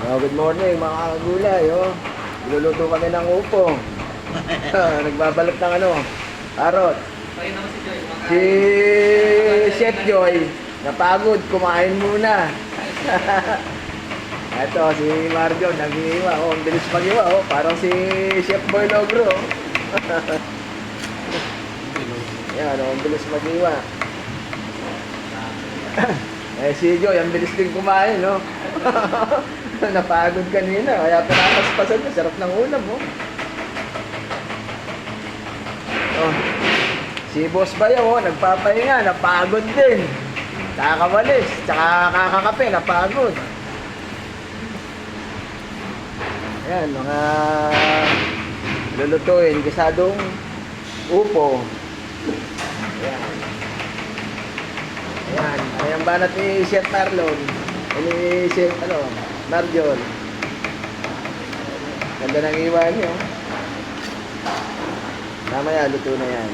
Oh, good morning mga kagulay. Oh. Iluluto kami ng upo. Nagbabalot ng ano, karot. Si Chef Joy, napagod, kumain muna. Ito, si Marjo, nag-iiwa. Oh, ang bilis mag-iwa. Oh, parang si Chef Boy Logro. Yan, oh, ang bilis mag-iwa. Si Joy, ang bilis din kumain, no? Napagod kanina, kaya pinapaspasan niya. Sarap ng ulam, oh. Oh. Si Boss Bayaw, oh, nagpapahinga, napagod din. Kakawalis, tsaka kakakape, napagod. Ayan, mga lulutuin, gisadong upo. Ayan. Ayan, ayan banat ni Chef Marlon. Ni Chef, Marjon. Ganda ng iwan niyo. Mamaya, luto na yan.